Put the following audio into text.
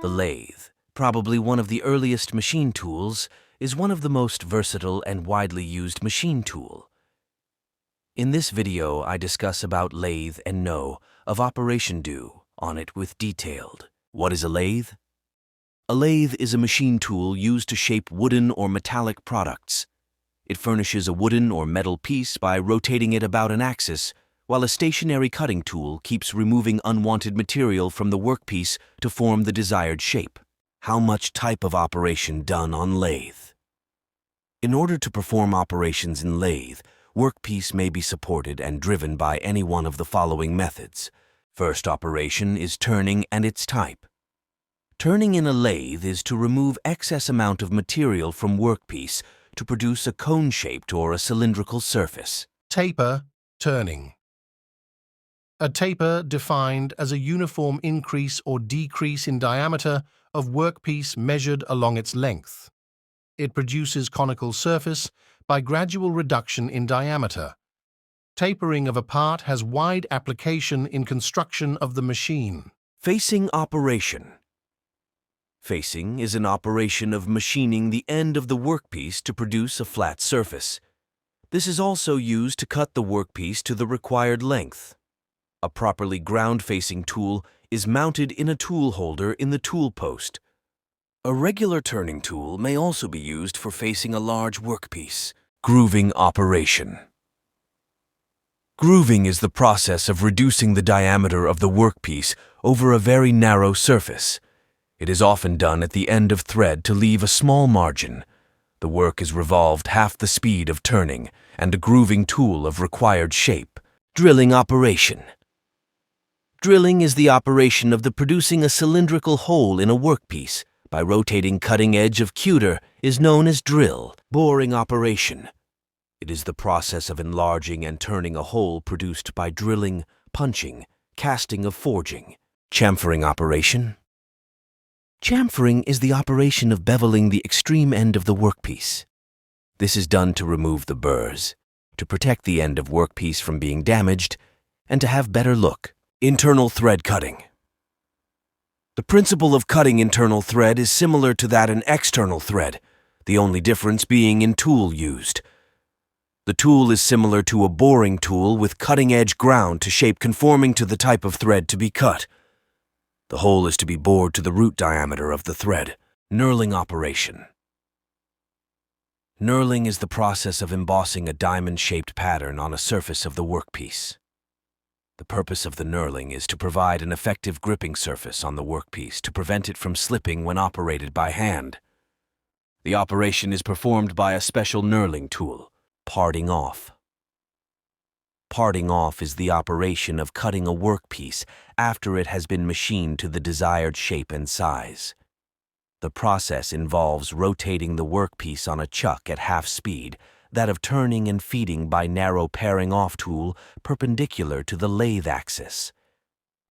The lathe, probably one of the earliest machine tools, is one of the most versatile and widely used machine tool. In this video, I discuss about lathe and know of operation do on it with detailed. What is a lathe? A lathe is a machine tool used to shape wooden or metallic products. It furnishes a wooden or metal piece by rotating it about an axis, while a stationary cutting tool keeps removing unwanted material from the workpiece to form the desired shape. How much type of operation done on lathe? In order to perform operations in lathe, workpiece may be supported and driven by any one of the following methods. First operation is turning and its type. Turning in a lathe is to remove excess amount of material from workpiece to produce a cone-shaped or a cylindrical surface. Taper, turning. A taper defined as a uniform increase or decrease in diameter of workpiece measured along its length. It produces conical surface by gradual reduction in diameter. Tapering of a part has wide application in construction of the machine. Facing operation. Facing is an operation of machining the end of the workpiece to produce a flat surface. This is also used to cut the workpiece to the required length. A properly ground-facing tool is mounted in a tool holder in the tool post. A regular turning tool may also be used for facing a large workpiece. Grooving operation. Grooving is the process of reducing the diameter of the workpiece over a very narrow surface. It is often done at the end of thread to leave a small margin. The work is revolved half the speed of turning and a grooving tool of required shape. Drilling operation. Drilling is the operation of the producing a cylindrical hole in a workpiece by rotating cutting edge of cutter is known as drill. Boring operation. It is the process of enlarging and turning a hole produced by drilling, punching, casting of forging. Chamfering operation. Chamfering is the operation of beveling the extreme end of the workpiece. This is done to remove the burrs, to protect the end of workpiece from being damaged, and to have better look. Internal thread cutting. The principle of cutting internal thread is similar to that in external thread, the only difference being in tool used. The tool is similar to a boring tool with cutting-edge ground to shape conforming to the type of thread to be cut. The hole is to be bored to the root diameter of the thread. Knurling operation. Knurling is the process of embossing a diamond-shaped pattern on a surface of the workpiece. The purpose of the knurling is to provide an effective gripping surface on the workpiece to prevent it from slipping when operated by hand. The operation is performed by a special knurling tool. Parting off. Parting off is the operation of cutting a workpiece after it has been machined to the desired shape and size. The process involves rotating the workpiece on a chuck at half speed, that of turning and feeding by narrow paring off tool perpendicular to the lathe axis.